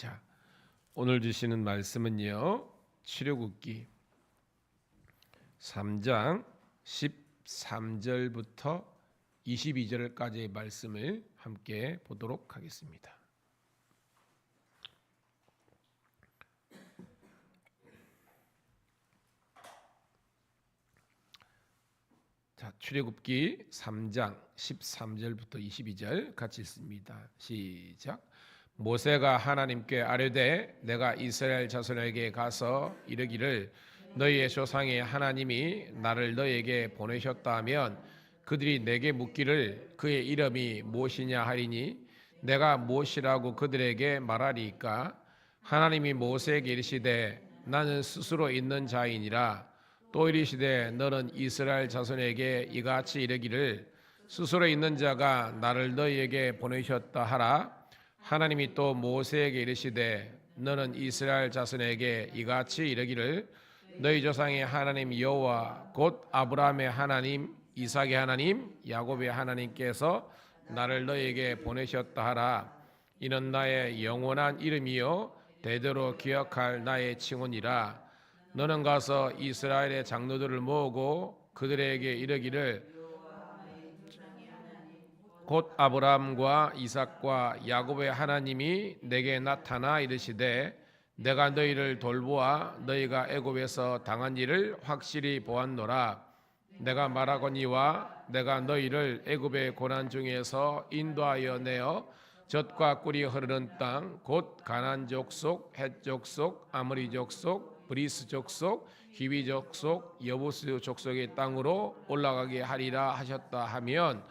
자, 오늘 주시는 말씀은요. 출애굽기 3장 13절부터 22절까지의 말씀을 함께 보도록 하겠습니다. 자, 출애굽기 3장 13절부터 22절 같이 읽습니다. 시작. 모세가 하나님께 아뢰되 내가 이스라엘 자손에게 가서 이르기를 너희의 조상의 하나님이 나를 너희에게 보내셨다 하면 그들이 내게 묻기를 그의 이름이 무엇이냐 하리니 내가 무엇이라고 그들에게 말하리이까. 하나님이 모세에게 이르시되 나는 스스로 있는 자이니라. 또 이르시되 너는 이스라엘 자손에게 이같이 이르기를 스스로 있는 자가 나를 너희에게 보내셨다 하라. 하나님이 또 모세에게 이르시되 너는 이스라엘 자손에게 이같이 이르기를 너희 조상의 하나님 여호와 곧 아브라함의 하나님 이삭의 하나님 야곱의 하나님께서 나를 너희에게 보내셨다 하라. 이는 나의 영원한 이름이요 대대로 기억할 나의 칭호니라. 너는 가서 이스라엘의 장로들을 모으고 그들에게 이르기를 곧 아브라함과 이삭과 야곱의 하나님이 내게 나타나 이르시되 내가 너희를 돌보아 너희가 애굽에서 당한 일을 확실히 보았노라. 내가 말하거니와 내가 너희를 애굽의 고난 중에서 인도하여 내어 젖과 꿀이 흐르는 땅 곧 가나안 족속, 헷 족속, 아모리 족속, 브리스 족속, 히위 족속, 여부스 족속의 땅으로 올라가게 하리라 하셨다 하면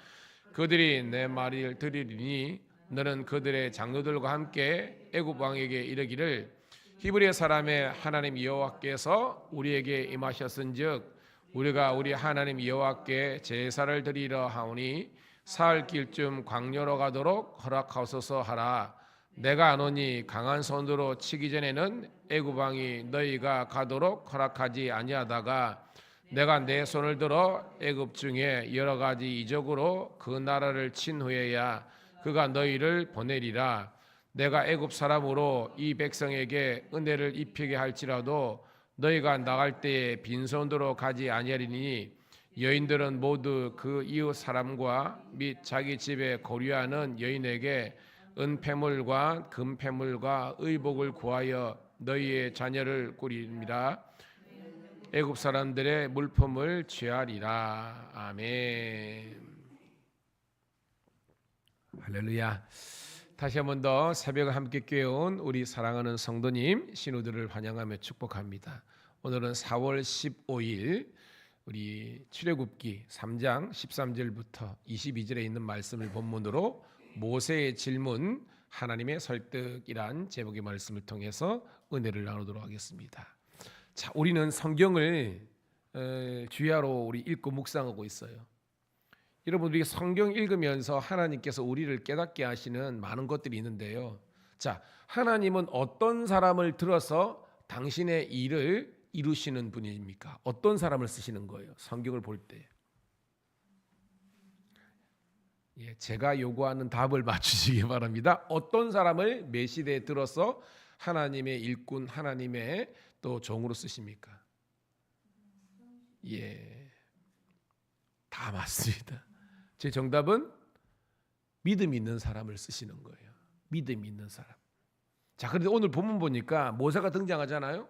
그들이 내 말을 들으리니 너는 그들의 장로들과 함께 애굽 왕에게 이르기를 히브리 사람의 하나님 여호와께서 우리에게 임하셨은즉 우리가 우리 하나님 여호와께 제사를 드리려 하오니 사흘 길쯤 광야로 가도록 허락하소서 하라. 내가 아노니 강한 손으로 치기 전에는 애굽 왕이 너희가 가도록 허락하지 아니하다가 내가 내 손을 들어 애굽 중에 여러 가지 이적으로 그 나라를 친 후에야 그가 너희를 보내리라. 내가 애굽 사람으로 이 백성에게 은혜를 입히게 할지라도 너희가 나갈 때에 빈손으로 가지 아니하리니 여인들은 모두 그 이웃 사람과 및 자기 집에 거류하는 여인에게 은폐물과 금폐물과 의복을 구하여 너희의 자녀를 꾸리리라. 애굽 사람들의 물품을 취하리라. 아멘. 할렐루야. 다시 한 번 더 새벽을 함께 깨운 우리 사랑하는 성도님 신우들을 환영하며 축복합니다. 오늘은 4월 15일 우리 출애굽기 3장 13절부터 22절에 있는 말씀을 본문으로 모세의 질문 하나님의 설득이란 제목의 말씀을 통해서 은혜를 나누도록 하겠습니다. 자, 우리는 성경을 주야로 우리 읽고 묵상하고 있어요. 여러분, 우리 성경 읽으면서 하나님께서 우리를 깨닫게 하시는 많은 것들이 있는데요. 자, 하나님은 어떤 사람을 들어서 당신의 일을 이루시는 분입니까? 어떤 사람을 쓰시는 거예요? 성경을 볼 때. 제가 요구하는 답을 맞추시기 바랍니다. 어떤 사람을 메시대에 들어서 하나님의 일꾼, 하나님의 또 종으로 쓰십니까? 다 맞습니다. 제 정답은 믿음 있는 사람을 쓰시는 거예요. 믿음 있는 사람. 자, 그런데 오늘 본문 보니까 모세가 등장하잖아요.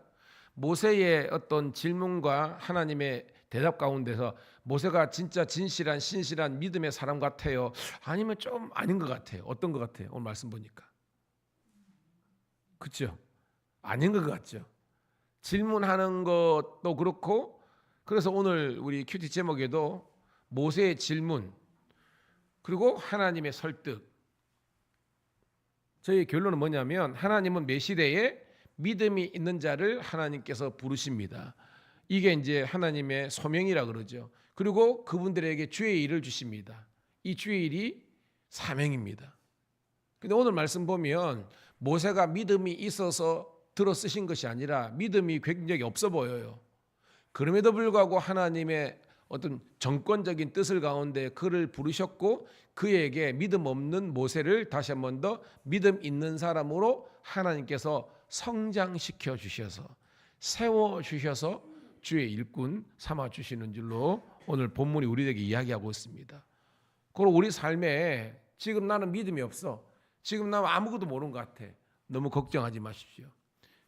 모세의 어떤 질문과 하나님의 대답 가운데서 모세가 진짜 진실한 신실한 믿음의 사람 같아요? 아니면 좀 아닌 것 같아요? 어떤 것 같아요? 오늘 말씀 보니까. 그렇죠? 아닌 것 같죠? 질문하는 것도 그렇고, 그래서 오늘 우리 큐티 제목에도 모세의 질문 그리고 하나님의 설득. 저희 결론은 뭐냐면 하나님은 메시대에 믿음이 있는 자를 하나님께서 부르십니다. 이게 이제 하나님의 소명이라 그러죠. 그리고 그분들에게 주의 일을 주십니다. 이 주의 일이 사명입니다. 근데 오늘 말씀 보면 모세가 믿음이 있어서 들어 쓰신 것이 아니라 믿음이 굉장히 없어 보여요. 그럼에도 불구하고 하나님의 어떤 정권적인 뜻을 가운데 그를 부르셨고 그에게 믿음 없는 모세를 다시 한 번 더 믿음 있는 사람으로 하나님께서 성장시켜 주셔서 세워 주셔서 주의 일꾼 삼아 주시는 줄로 오늘 본문이 우리에게 이야기하고 있습니다. 그리고 우리 삶에 지금 나는 믿음이 없어. 지금 나는 아무것도 모르는 것 같아. 너무 걱정하지 마십시오.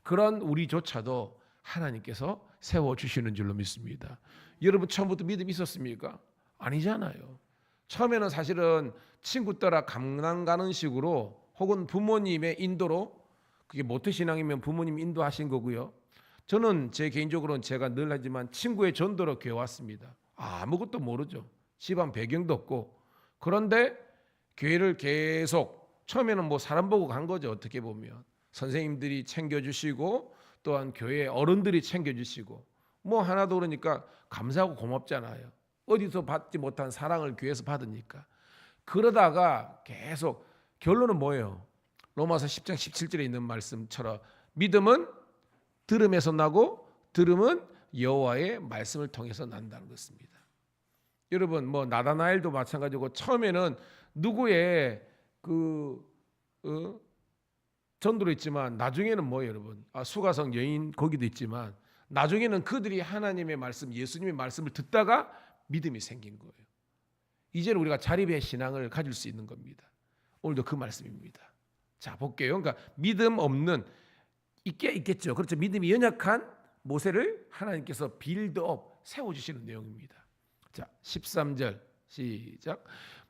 그런 우리조차도 하나님께서 세워주시는 줄로 믿습니다. 여러분 처음부터 믿음이 있었습니까? 아니잖아요. 처음에는 사실은 친구 따라 강남 가는 식으로 혹은 부모님의 인도로, 그게 모태신앙이면 부모님 인도하신 거고요. 저는 제 개인적으로는 제가 늘 하지만 친구의 전도로 교회 왔습니다. 아무것도 모르죠. 집안 배경도 없고. 그런데 교회를 계속 처음에는 뭐 사람 보고 간 거죠. 어떻게 보면 선생님들이 챙겨주시고 또한 교회 어른들이 챙겨주시고 뭐 하나도 그러니까 감사하고 고맙잖아요. 어디서 받지 못한 사랑을 교회에서 받으니까. 그러다가 계속 결론은 뭐예요? 로마서 10장 17절에 있는 말씀처럼 믿음은 들음에서 나고 들음은 여호와의 말씀을 통해서 난다는 것입니다. 여러분 뭐 나다나엘도 마찬가지고 처음에는 누구의 전도로 있지만 나중에는 뭐예요, 여러분? 수가성 여인 거기도 있지만 나중에는 그들이 하나님의 말씀, 예수님의 말씀을 듣다가 믿음이 생긴 거예요. 이제는 우리가 자립의 신앙을 가질 수 있는 겁니다. 오늘도 그 말씀입니다. 자, 볼게요. 그러니까 믿음 없는 있겠죠. 그렇죠. 믿음이 연약한 모세를 하나님께서 빌드업 세워주시는 내용입니다. 자, 13절 시작.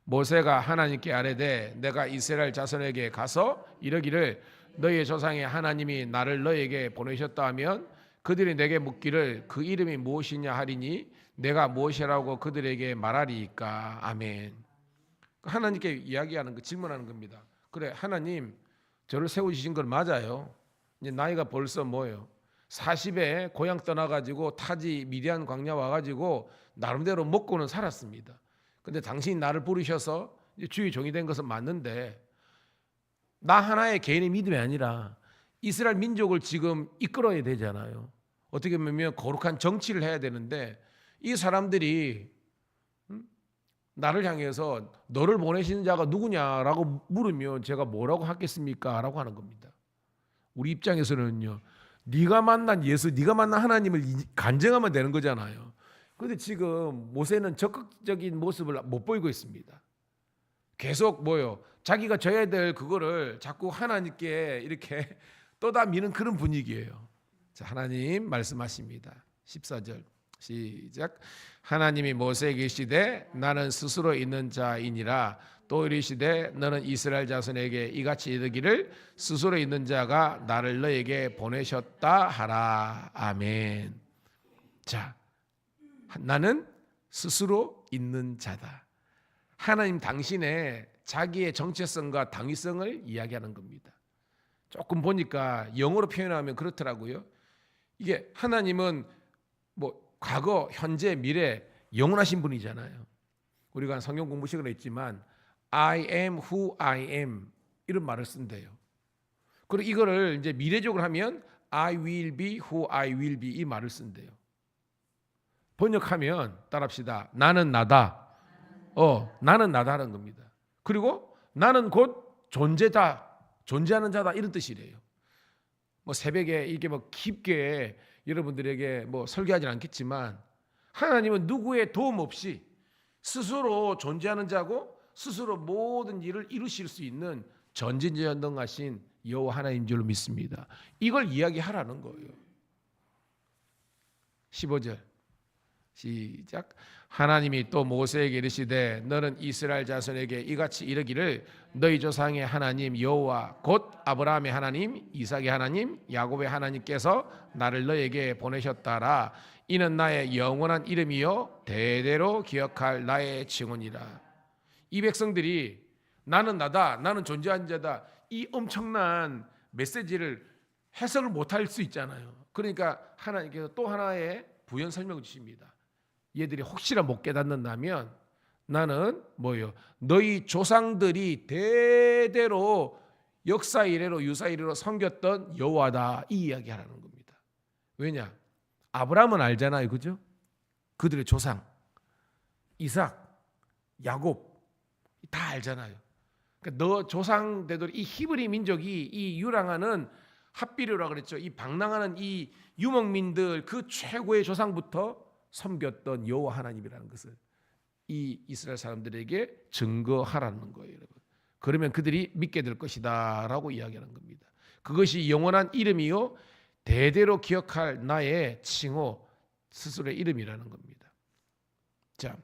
모세가 하나님께 아뢰되 내가 이스라엘 자손에게 가서 이르기를 너희의 조상의 하나님이 나를 너희에게 보내셨다 하면 그들이 내게 묻기를 그 이름이 무엇이냐 하리니 내가 무엇이라고 그들에게 말하리이까. 아멘. 하나님께 이야기하는 거, 질문하는 겁니다. 그래, 하나님 저를 세우신 건 맞아요. 이제 나이가 벌써 뭐예요? 40에 고향 떠나가지고 타지 미디안 광야 와가지고 나름대로 먹고는 살았습니다. 근데 당신이 나를 부르셔서 주의 종이 된 것은 맞는데 나 하나의 개인의 믿음이 아니라 이스라엘 민족을 지금 이끌어야 되잖아요. 어떻게 보면 거룩한 정치를 해야 되는데 이 사람들이 나를 향해서 너를 보내시는 자가 누구냐라고 물으면 제가 뭐라고 하겠습니까? 라고 하는 겁니다. 우리 입장에서는요, 네가 만난 예수, 네가 만난 하나님을 간증하면 되는 거잖아요. 그런데 지금 모세는 적극적인 모습을 못 보이고 있습니다. 계속 뭐요? 자기가 져야 될 그거를 자꾸 하나님께 이렇게 떠다 미는 그런 분위기예요. 자, 하나님 말씀하십니다. 14절 시작. 하나님이 모세에게 이르시되 나는 스스로 있는 자이니라. 또 이르시되 너는 이스라엘 자손에게 이같이 이르기를 스스로 있는 자가 나를 너에게 보내셨다 하라. 아멘. 자, 나는 스스로 있는 자다. 하나님 당신의 자기의 정체성과 당위성을 이야기하는 겁니다. 조금 보니까 영어로 표현하면 그렇더라고요. 이게 하나님은 뭐 과거, 현재, 미래 영원하신 분이잖아요. 우리가 성경 공부 시간에 있지만 I am who I am 이런 말을 쓴대요. 그리고 이거를 이제 미래적으로 하면 I will be who I will be 이 말을 쓴대요. 번역하면 따라합시다. 나는 나다. 나는 나다라는 겁니다. 그리고 나는 곧 존재다. 존재하는 자다 이런 뜻이래요. 뭐 새벽에 이게 뭐 깊게 여러분들에게 뭐 설교하진 않겠지만 하나님은 누구의 도움 없이 스스로 존재하는 자고 스스로 모든 일을 이루실 수 있는 전지전능하신 여호와 하나님인 줄로 믿습니다. 이걸 이야기하라는 거예요. 15절 시작. 하나님이 또 모세에게 이르시되 너는 이스라엘 자손에게 이같이 이르기를 너희 조상의 하나님 여호와 곧 아브라함의 하나님 이삭의 하나님 야곱의 하나님께서 나를 너에게 보내셨다라. 이는 나의 영원한 이름이요 대대로 기억할 나의 증언이라. 이 백성들이 나는 나다, 나는 존재한 자다, 이 엄청난 메시지를 해석을 못할 수 있잖아요. 그러니까 하나님께서 또 하나의 부연 설명을 주십니다. 얘들이 혹시나 못 깨닫는다면 나는 뭐요? 너희 조상들이 대대로 역사 이래로 유사 이래로 섬겼던 여호와다, 이 이야기하라는 겁니다. 왜냐? 아브라함은 알잖아요, 그죠? 그들의 조상. 이삭, 야곱 다 알잖아요. 그러니까 너 조상 되돌이 이 히브리 민족이 이 유랑하는 핫비류라 그랬죠. 이 방랑하는 이 유목민들 그 최고의 조상부터 섬겼던 여호와 하나님이라는 것을 이 이스라엘 사람들에게 증거하라는 거예요, 여러분. 그러면 그들이 믿게 될 것이다라고 이야기하는 겁니다. 그것이 영원한 이름이요 대대로 기억할 나의 칭호 스스로의 이름이라는 겁니다. 자,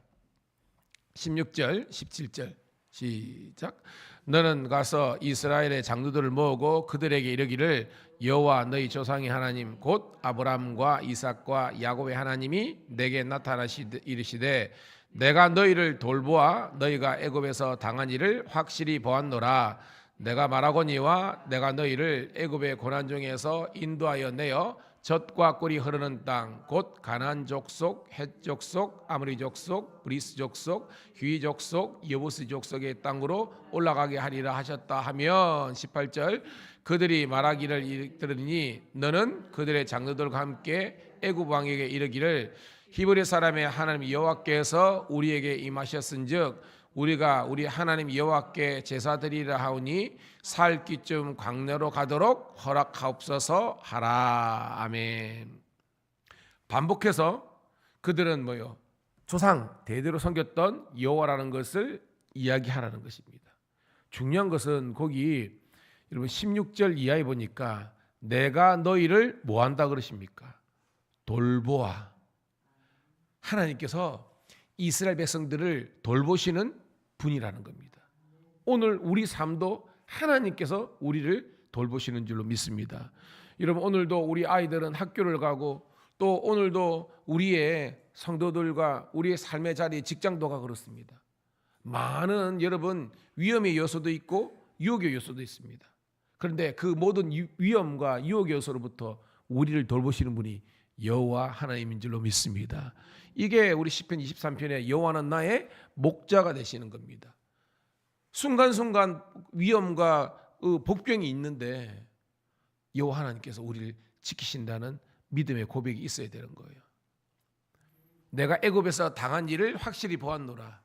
16절, 17절 시작. 너는 가서 이스라엘의 장로들을 모으고 그들에게 이르기를 여호와 너희 조상의 하나님 곧 아브라함과 이삭과 야곱의 하나님이 내게 나타나시되 이르시되 내가 너희를 돌보아 너희가 애굽에서 당한 일을 확실히 보았노라. 내가 말하거니와 내가 너희를 애굽의 고난 중에서 인도하여 내어 젖과 꿀이 흐르는 땅 곧 가나안 족속, 헷 족속, 아모리 족속, 브리스 족속, 히위 족속, 여부스 족속의 땅으로 올라가게 하리라 하셨다 하면 18절 그들이 말하기를 들으니 너는 그들의 장로들과 함께 애굽 왕에게 이르기를 히브리 사람의 하나님 여호와께서 우리에게 임하셨은즉 우리가 우리 하나님 여호와께 제사 드리라 하오니 살기쯤 광야로 가도록 허락하옵소서 하라. 아멘. 반복해서 그들은 뭐요? 조상 대대로 섬겼던 여호와라는 것을 이야기하라는 것입니다. 중요한 것은 거기 여러분 16절 이하에 보니까 내가 너희를 뭐 한다 그러십니까? 돌보아. 하나님께서 이스라엘 백성들을 돌보시는 분이라는 겁니다. 오늘 우리 삶도 하나님께서 우리를 돌보시는 줄로 믿습니다. 여러분 오늘도 우리 아이들은 학교를 가고 또 오늘도 우리의 성도들과 우리의 삶의 자리 직장도가 그렇습니다. 많은 여러분 위험의 요소도 있고 유혹의 요소도 있습니다. 그런데 그 모든 위험과 유혹의 요소로부터 우리를 돌보시는 분이 여호와 하나님인 줄로 믿습니다. 이게 우리 시편 23편에 여호와는 나의 목자가 되시는 겁니다. 순간순간 위험과 복병이 있는데 여호와 하나님께서 우리를 지키신다는 믿음의 고백이 있어야 되는 거예요. 내가 애굽에서 당한 일을 확실히 보았노라.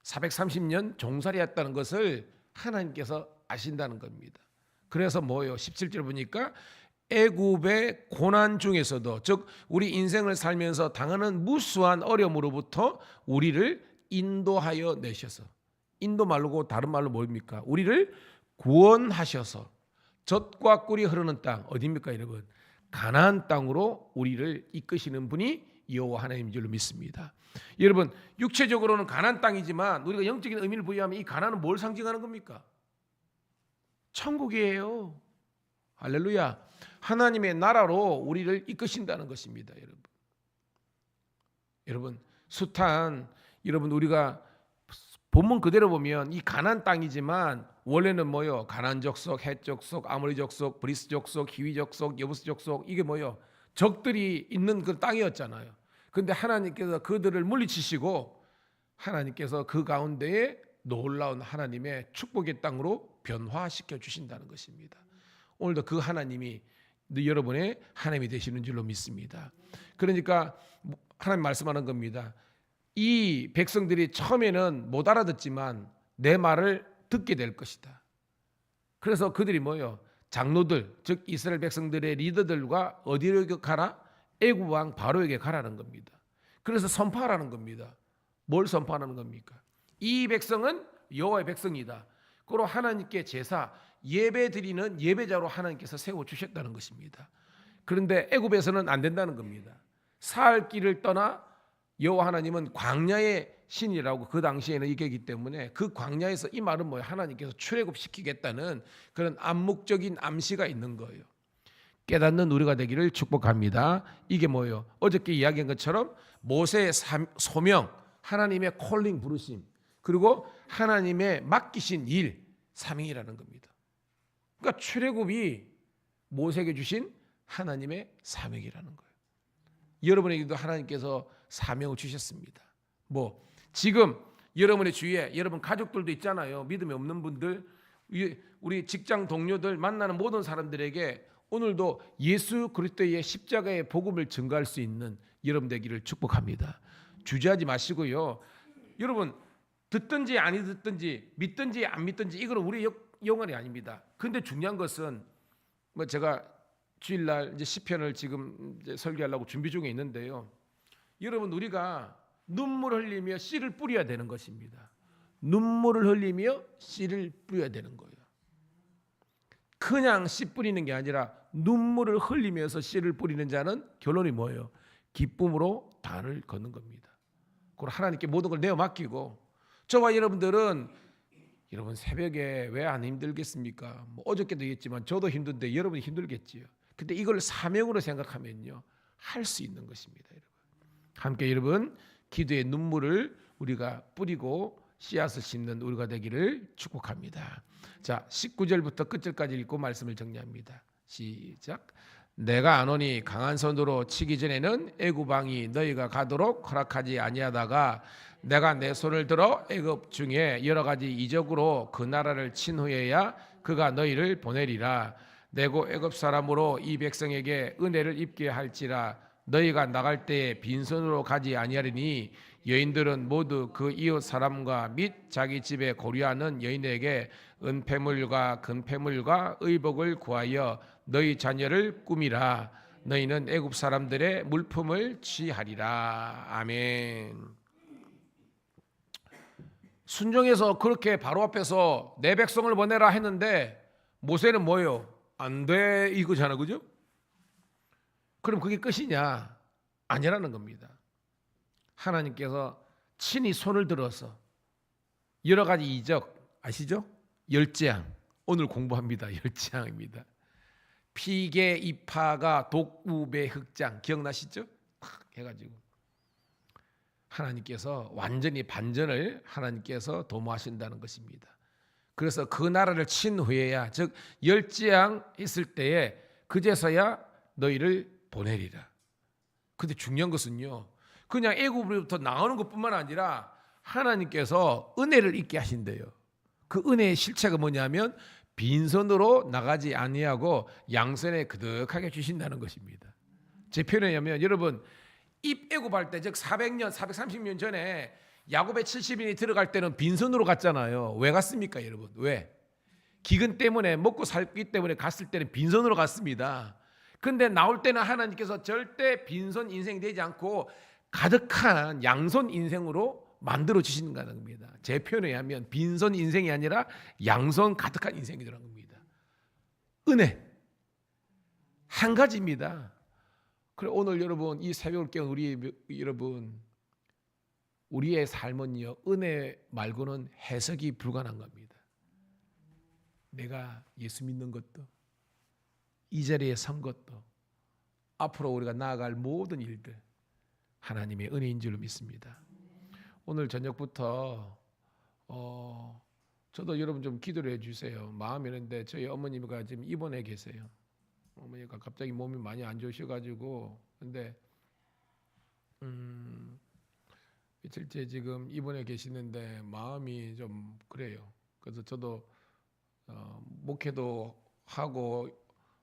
430년 종살이했다는 것을 하나님께서 아신다는 겁니다. 그래서 뭐예요? 17절 보니까 애굽의 고난 중에서도 즉 우리 인생을 살면서 당하는 무수한 어려움으로부터 우리를 인도하여 내셔서 인도 말고 다른 말로 뭡니까? 우리를 구원하셔서 젖과 꿀이 흐르는 땅 어디입니까 여러분? 가나안 땅으로 우리를 이끄시는 분이 여호와 하나님인 줄로 믿습니다. 여러분 육체적으로는 가나안 땅이지만 우리가 영적인 의미를 부여하면 이 가나안은 뭘 상징하는 겁니까? 천국이에요. 할렐루야. 하나님의 나라로 우리를 이끄신다는 것입니다, 여러분. 여러분, 숱한 여러분 우리가 본문 그대로 보면 이 가나안 땅이지만 원래는 뭐요? 가나안 족속, 헷 족속, 아모리 족속, 브리스 족속, 히위 족속, 여부스 족속 이게 뭐요? 적들이 있는 그 땅이었잖아요. 그런데 하나님께서 그들을 물리치시고 하나님께서 그 가운데에 놀라운 하나님의 축복의 땅으로 변화시켜 주신다는 것입니다. 오늘도 그 하나님이 여러분의 하나님이 되시는 줄로 믿습니다. 그러니까 하나님 말씀하는 겁니다. 이 백성들이 처음에는 못 알아듣지만 내 말을 듣게 될 것이다. 그래서 그들이 뭐요? 장로들 즉 이스라엘 백성들의 리더들과 어디로 가라? 애굽 왕 바로에게 가라는 겁니다. 그래서 선포하라는 겁니다. 뭘 선포하는 겁니까? 이 백성은 여호와의 백성이다. 그리고 하나님께 제사 예배 드리는 예배자로 하나님께서 세워 주셨다는 것입니다. 그런데 애굽에서는 안 된다는 겁니다. 사할 길을 떠나 여호와 하나님은 광야의 신이라고 그 당시에는 얘기했기 때문에 그 광야에서 이 말은 뭐예요? 하나님께서 출애굽시키겠다는 그런 암묵적인 암시가 있는 거예요. 깨닫는 우리가 되기를 축복합니다. 이게 뭐예요? 어저께 이야기한 것처럼 모세의 소명, 하나님의 콜링 부르심, 그리고 하나님의 맡기신 일, 사명이라는 겁니다. 그러니까 출애굽이 모세에게 주신 하나님의 사명이라는 거예요. 여러분에게도 하나님께서 사명을 주셨습니다. 뭐 지금 여러분의 주위에 여러분 가족들도 있잖아요. 믿음이 없는 분들, 우리 직장 동료들 만나는 모든 사람들에게 오늘도 예수 그리스도의 십자가의 복음을 증거할 수 있는 여러분 되기를 축복합니다. 주저하지 마시고요. 여러분 듣든지 아니 듣든지 믿든지 안 믿든지 이거는 우리 영역이 아닙니다. 근데 중요한 것은 뭐 제가 주일날 이제 시편을 지금 이제 설교하려고 준비 중에 있는데요. 여러분 우리가 눈물을 흘리며 씨를 뿌려야 되는 것입니다. 눈물을 흘리며 씨를 뿌려야 되는 거예요. 그냥 씨 뿌리는 게 아니라 눈물을 흘리면서 씨를 뿌리는 자는 결론이 뭐예요? 기쁨으로 단을 걷는 겁니다. 그걸 하나님께 모든 걸 내어 맡기고 저와 여러분들은 여러분 새벽에 왜 안 힘들겠습니까? 뭐 어저께도 얘기했지만 저도 힘든데 여러분이 힘들겠지요. 근데 이걸 사명으로 생각하면요 할 수 있는 것입니다. 여러분. 함께 여러분 기도의 눈물을 우리가 뿌리고 씨앗을 심는 우리가 되기를 축복합니다. 자 19절부터 끝절까지 읽고 말씀을 정리합니다. 시작. 내가 아노니 강한 손으로 치기 전에는 애굽 왕이 너희가 가도록 허락하지 아니하다가 내가 내 손을 들어 애굽 중에 여러 가지 이적으로 그 나라를 친 후에야 그가 너희를 보내리라. 내고 애굽 사람으로 이 백성에게 은혜를 입게 할지라. 너희가 나갈 때에 빈손으로 가지 아니하리니 여인들은 모두 그 이웃 사람과 및 자기 집에 고려하는 여인에게 은폐물과 금폐물과 의복을 구하여 너희 자녀를 꾸미라. 너희는 애굽 사람들의 물품을 취하리라. 아멘. 순종해서 그렇게 바로 앞에서 내 백성을 보내라 했는데 모세는 뭐예요? 안 돼 이거잖아, 그죠? 그럼 그게 끝이냐? 아니라는 겁니다. 하나님께서 친히 손을 들어서 여러 가지 이적 아시죠? 열재앙 오늘 공부합니다. 열재앙입니다. 피계 이파가 독우배 흑장 기억나시죠? 탁 해가지고 하나님께서 완전히 반전을 하나님께서 도모하신다는 것입니다. 그래서 그 나라를 친 후에야 즉 열재앙 있을 때에 그제서야 너희를 보내리라. 근데 중요한 것은요. 그냥 애굽으로부터 나오는 것뿐만 아니라 하나님께서 은혜를 있게 하신대요. 그 은혜의 실체가 뭐냐면 빈손으로 나가지 아니하고 양손에 그득하게 주신다는 것입니다. 제 표현에 의하면 여러분 입애굽할 때 즉 400년 430년 전에 야곱의 70인이 들어갈 때는 빈손으로 갔잖아요. 왜 갔습니까 여러분? 왜? 기근 때문에 먹고 살기 때문에 갔을 때는 빈손으로 갔습니다. 근데 나올 때는 하나님께서 절대 빈손 인생이 되지 않고 가득한 양손 인생으로 만들어 주시는 겁니다. 제 표현에 의하면 빈손 인생이 아니라 양손 가득한 인생이 되는 겁니다. 은혜 한 가지입니다. 그래 오늘 여러분 이 새벽을 깨운 우리 여러분 우리의 삶은요 은혜 말고는 해석이 불가능한 겁니다. 내가 예수 믿는 것도 이 자리에 선 것도 앞으로 우리가 나아갈 모든 일들 하나님의 은혜인 줄로 믿습니다. 오늘 저녁부터 저도 여러분 좀 기도를 해주세요. 마음이 있는데 저희 어머니가 지금 입원해 계세요. 어머니가 갑자기 몸이 많이 안 좋으셔가지고 근데 며칠째 지금 입원해 계시는데 마음이 좀 그래요. 그래서 저도 목회도 하고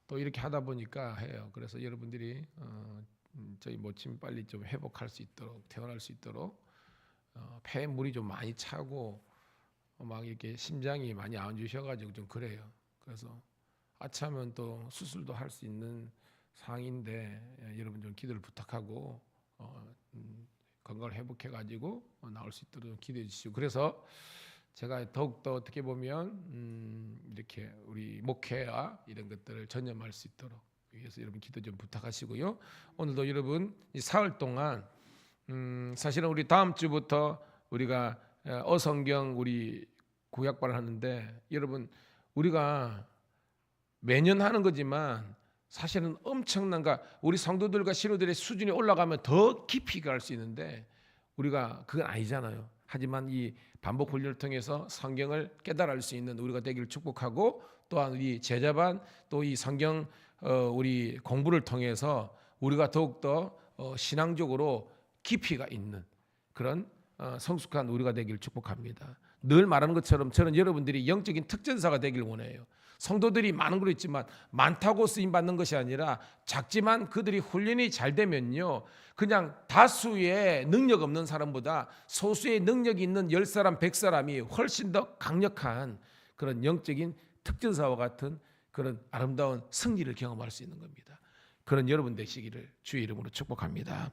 또 이렇게 하다 보니까 해요. 그래서 여러분들이 저희 모친 빨리 좀 회복할 수 있도록 퇴원할 수 있도록 폐에 물이 좀 많이 차고 막 이렇게 심장이 많이 안 좋으셔가지고 좀 그래요. 그래서 아차면 또 수술도 할 수 있는 상황인데 여러분 좀 기도를 부탁하고 건강을 회복해가지고 나올 수 있도록 좀 기도해 주시고 그래서 제가 더욱더 어떻게 보면 이렇게 우리 목회와 이런 것들을 전념할 수 있도록 위해서 여러분 기도 좀 부탁하시고요. 오늘도 여러분 이 사흘 동안 사실은 우리 다음 주부터 우리가 어성경 우리 구약반을 하는데 여러분 우리가 매년 하는 거지만 사실은 엄청난 우리 성도들과 신우들의 수준이 올라가면 더 깊이 갈 수 있는데 우리가 그건 아니잖아요. 하지만 이 반복 훈련을 통해서 성경을 깨달을 수 있는 우리가 되기를 축복하고 또한 우리 제자반 또 이 성경 우리 공부를 통해서 우리가 더욱더 신앙적으로 깊이가 있는 그런 성숙한 우리가 되기를 축복합니다. 늘 말하는 것처럼 저는 여러분들이 영적인 특전사가 되길 원해요. 성도들이 많은 걸 있지만 많다고 쓰임 받는 것이 아니라 작지만 그들이 훈련이 잘 되면요, 그냥 다수의 능력 없는 사람보다 소수의 능력이 있는 10사람 100사람이 훨씬 더 강력한 그런 영적인 특전사와 같은 그런 아름다운 승리를 경험할 수 있는 겁니다. 그런 여러분 되시기를 주의 이름으로 축복합니다.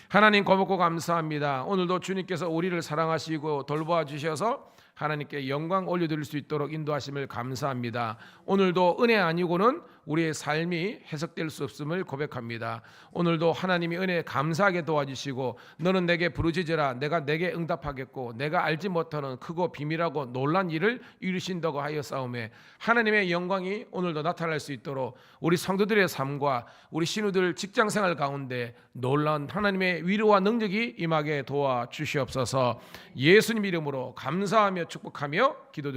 하나님 고맙고 감사합니다. 오늘도 주님께서 우리를 사랑하시고 돌보아 주셔서 하나님께 영광 올려드릴 수 있도록 인도하심을 감사합니다. 오늘도 은혜 아니고는 우리의 삶이 해석될 수 없음을 고백합니다. 오늘도 하나님이 은혜에 감사하게 도와주시고 너는 내게 부르짖으라 내가 내게 응답하겠고 내가 알지 못하는 크고 비밀하고 놀란 일을 이루신다고 하였사오매 하나님의 영광이 오늘도 나타날 수 있도록 우리 성도들의 삶과 우리 신우들 직장생활 가운데 놀라운 하나님의 위로와 능력이 임하게 도와주시옵소서. 예수님 이름으로 감사하며 축복하며 기도드립니다.